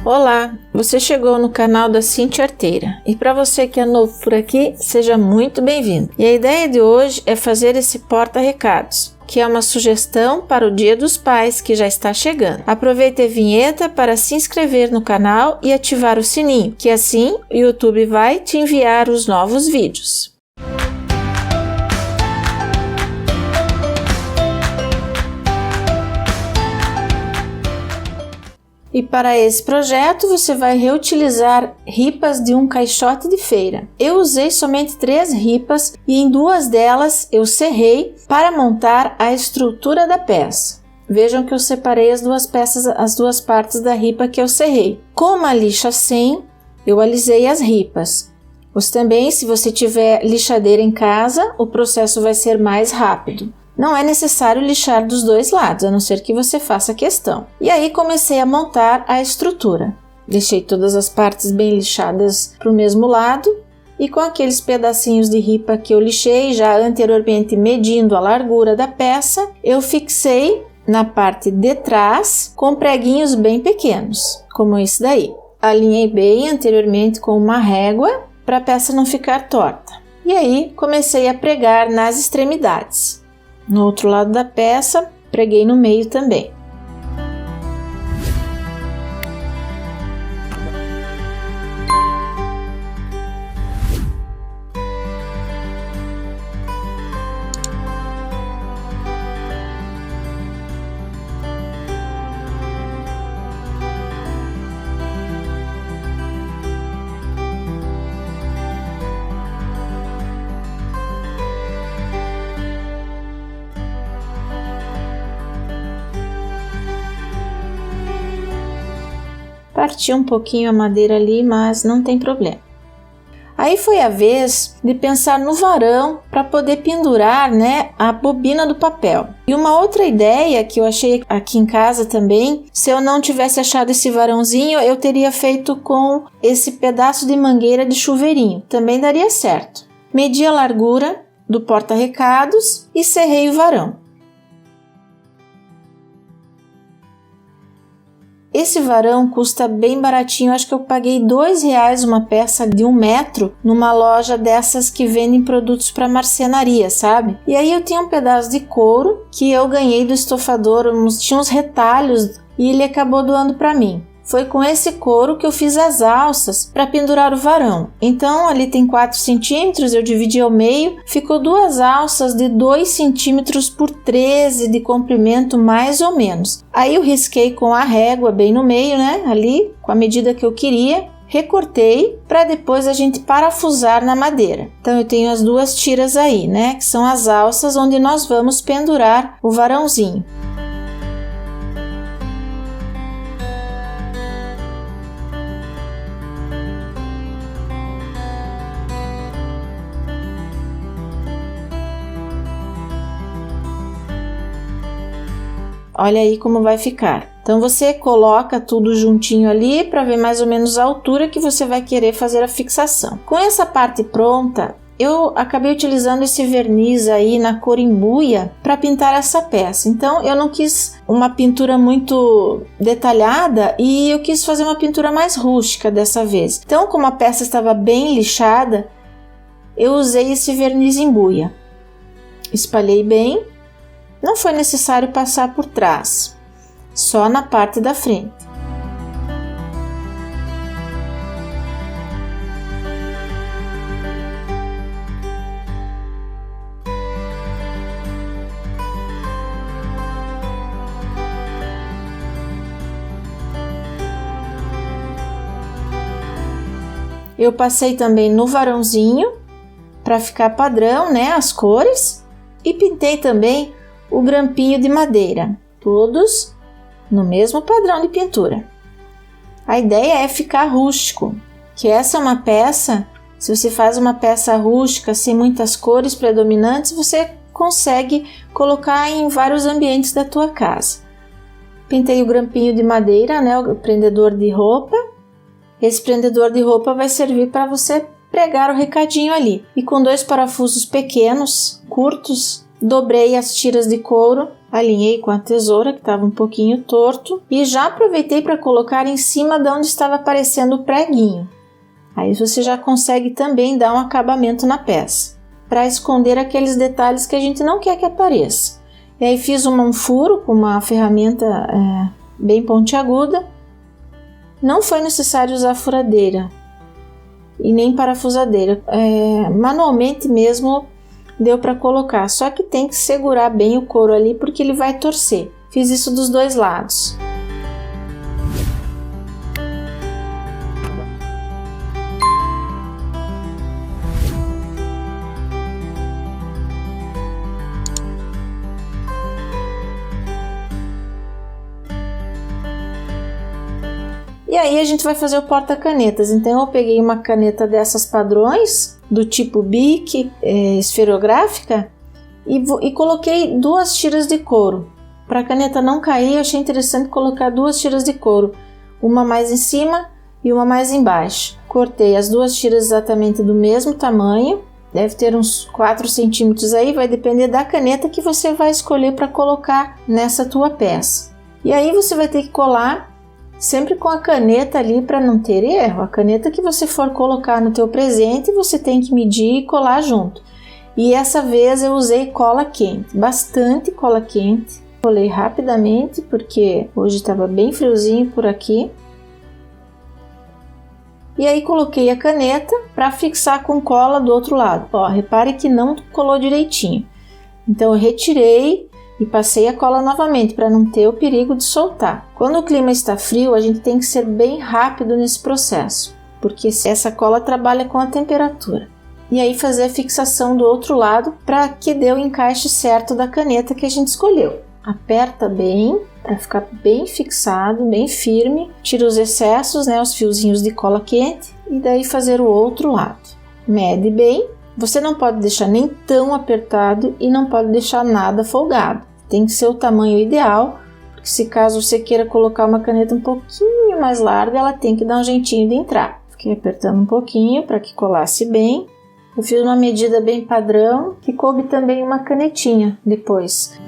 Olá, você chegou no canal da Cintia Arteira e para você que é novo por aqui, seja muito bem-vindo. E a ideia de hoje é fazer esse porta-recados, que é uma sugestão para o Dia dos Pais que já está chegando. Aproveite a vinheta para se inscrever no canal e ativar o sininho, que assim o YouTube vai te enviar os novos vídeos. E para esse projeto você vai reutilizar ripas de um caixote de feira. Eu usei somente 3 ripas e em 2 delas eu serrei para montar a estrutura da peça. Vejam que eu separei as duas peças, as duas partes da ripa que eu serrei. Com uma lixa 100, eu alisei as ripas. Mas também, se você tiver lixadeira em casa, o processo vai ser mais rápido. Não é necessário lixar dos dois lados, a não ser que você faça questão. E aí comecei a montar a estrutura. Deixei todas as partes bem lixadas para o mesmo lado e com aqueles pedacinhos de ripa que eu lixei, já anteriormente medindo a largura da peça, eu fixei na parte de trás com preguinhos bem pequenos, como esse daí. Alinhei bem anteriormente com uma régua para a peça não ficar torta. E aí comecei a pregar nas extremidades. No outro lado da peça, preguei no meio também. Parti um pouquinho a madeira ali, mas não tem problema. Aí foi a vez de pensar no varão para poder pendurar, a bobina do papel. E uma outra ideia que eu achei aqui em casa também, se eu não tivesse achado esse varãozinho, eu teria feito com esse pedaço de mangueira de chuveirinho. Também daria certo. Medi a largura do porta-recados e serrei o varão. Esse varão custa bem baratinho, acho que eu paguei R$2 uma peça de 1 metro numa loja dessas que vendem produtos para marcenaria, sabe? E aí eu tinha um pedaço de couro que eu ganhei do estofador, tinha uns retalhos e ele acabou doando para mim. Foi com esse couro que eu fiz as alças para pendurar o varão. Então ali tem 4 centímetros, eu dividi ao meio, ficou 2 alças de 2 centímetros por 13 de comprimento mais ou menos. Aí eu risquei com a régua bem no meio, ali com a medida que eu queria. Recortei para depois a gente parafusar na madeira. Então eu tenho as 2 tiras aí, que são as alças onde nós vamos pendurar o varãozinho. Olha aí como vai ficar. Então você coloca tudo juntinho ali para ver mais ou menos a altura que você vai querer fazer a fixação. Com essa parte pronta, eu acabei utilizando esse verniz aí na cor embuia para pintar essa peça. Então eu não quis uma pintura muito detalhada e eu quis fazer uma pintura mais rústica dessa vez. Então, como a peça estava bem lixada, eu usei esse verniz embuia. Espalhei bem. Não foi necessário passar por trás, só na parte da frente. Eu passei também no varãozinho para ficar padrão, as cores, e pintei também o grampinho de madeira, todos no mesmo padrão de pintura. A ideia é ficar rústico, que essa é uma peça, se você faz uma peça rústica sem muitas cores predominantes, você consegue colocar em vários ambientes da tua casa. Pintei o grampinho de madeira, o prendedor de roupa. Esse prendedor de roupa vai servir para você pregar o recadinho ali. E com 2 parafusos pequenos, curtos, dobrei as tiras de couro alinhei com a tesoura que estava um pouquinho torto e já aproveitei para colocar em cima de onde estava aparecendo o preguinho. Aí você já consegue também dar um acabamento na peça, para esconder aqueles detalhes que a gente não quer que apareça. E aí fiz um furo com uma ferramenta bem pontiaguda. Não foi necessário usar furadeira e nem parafusadeira, manualmente mesmo deu para colocar, só que tem que segurar bem o couro ali porque ele vai torcer. Fiz isso dos dois lados. E aí a gente vai fazer o porta-canetas. Então eu peguei uma caneta dessas padrões, do tipo Bic, esferográfica, e coloquei 2 tiras de couro. Para a caneta não cair, eu achei interessante colocar 2 tiras de couro, uma mais em cima e uma mais embaixo. Cortei as 2 tiras exatamente do mesmo tamanho, deve ter uns 4 centímetros aí, vai depender da caneta que você vai escolher para colocar nessa tua peça. E aí você vai ter que colar sempre com a caneta ali para não ter erro. A caneta que você for colocar no teu presente, você tem que medir e colar junto. E essa vez eu usei cola quente, bastante cola quente. Colei rapidamente porque hoje estava bem friozinho por aqui. E aí coloquei a caneta para fixar com cola do outro lado. Ó, repare que não colou direitinho. Então eu retirei e passei a cola novamente para não ter o perigo de soltar. Quando o clima está frio, a gente tem que ser bem rápido nesse processo, porque essa cola trabalha com a temperatura. E aí fazer a fixação do outro lado para que dê o encaixe certo da caneta que a gente escolheu. Aperta bem para ficar bem fixado, bem firme. Tira os excessos, os fiozinhos de cola quente e daí fazer o outro lado. Mede bem. Você não pode deixar nem tão apertado e não pode deixar nada folgado. Tem que ser o tamanho ideal, porque se caso você queira colocar uma caneta um pouquinho mais larga, ela tem que dar um jeitinho de entrar. Fiquei apertando um pouquinho para que colasse bem. Eu fiz uma medida bem padrão, que coube também uma canetinha depois.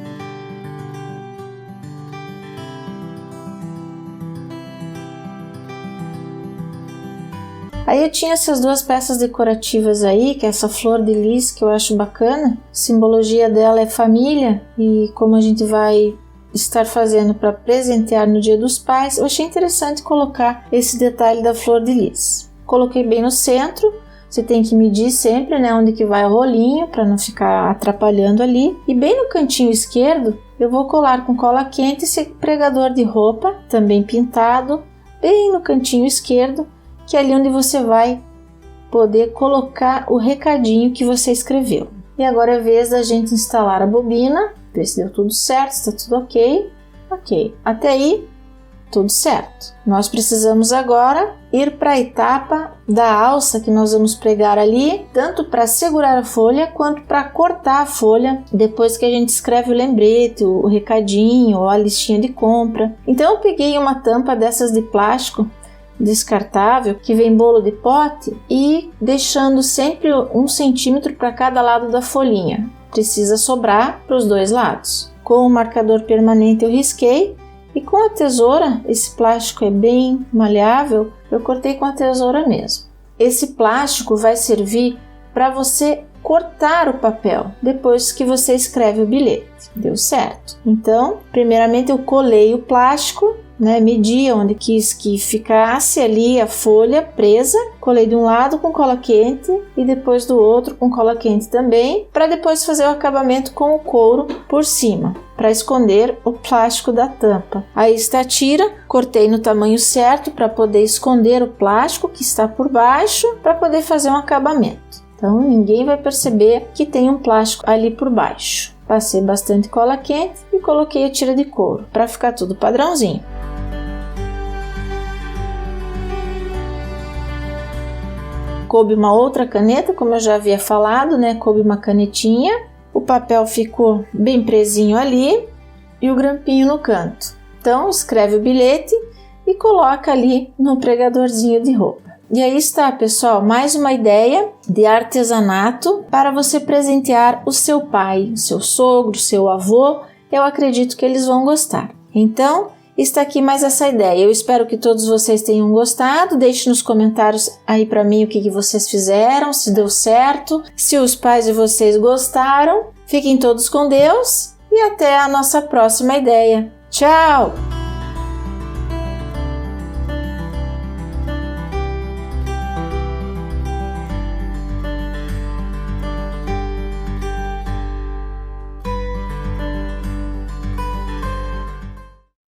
Aí eu tinha essas 2 peças decorativas aí, que é essa flor de lis que eu acho bacana. A simbologia dela é família e como a gente vai estar fazendo para presentear no Dia dos Pais, eu achei interessante colocar esse detalhe da flor de lis. Coloquei bem no centro, você tem que medir sempre, onde que vai o rolinho para não ficar atrapalhando ali. E bem no cantinho esquerdo, eu vou colar com cola quente esse pregador de roupa, também pintado, bem no cantinho esquerdo, que é ali onde você vai poder colocar o recadinho que você escreveu. E agora é vez da gente instalar a bobina, ver se deu tudo certo, se está tudo ok. Ok, até aí tudo certo. Nós precisamos agora ir para a etapa da alça que nós vamos pregar ali, tanto para segurar a folha quanto para cortar a folha depois que a gente escreve o lembrete, o recadinho ou a listinha de compra. Então eu peguei uma tampa dessas de plástico descartável que vem bolo de pote e deixando sempre 1 centímetro para cada lado da folhinha. Precisa sobrar para os 2 lados. Com o marcador permanente eu risquei e com a tesoura, esse plástico é bem maleável, eu cortei com a tesoura mesmo. Esse plástico vai servir para você cortar o papel depois que você escreve o bilhete. Deu certo. Então, primeiramente eu colei o plástico, medi onde quis que ficasse ali a folha presa, colei de um lado com cola quente e depois do outro com cola quente também, para depois fazer o acabamento com o couro por cima, para esconder o plástico da tampa. Aí está a tira, cortei no tamanho certo para poder esconder o plástico que está por baixo, para poder fazer um acabamento. Então ninguém vai perceber que tem um plástico ali por baixo. Passei bastante cola quente e coloquei a tira de couro, para ficar tudo padrãozinho. Coube uma outra caneta, como eu já havia falado, coube uma canetinha. O papel ficou bem presinho ali e o grampinho no canto. Então, escreve o bilhete e coloca ali no pregadorzinho de roupa. E aí está, pessoal, mais uma ideia de artesanato para você presentear o seu pai, o seu sogro, o seu avô eu acredito que eles vão gostar. Então, está aqui mais essa ideia. Eu espero que todos vocês tenham gostado. Deixe nos comentários aí para mim o que vocês fizeram, se deu certo, se os pais de vocês gostaram. Fiquem todos com Deus e até a nossa próxima ideia. Tchau!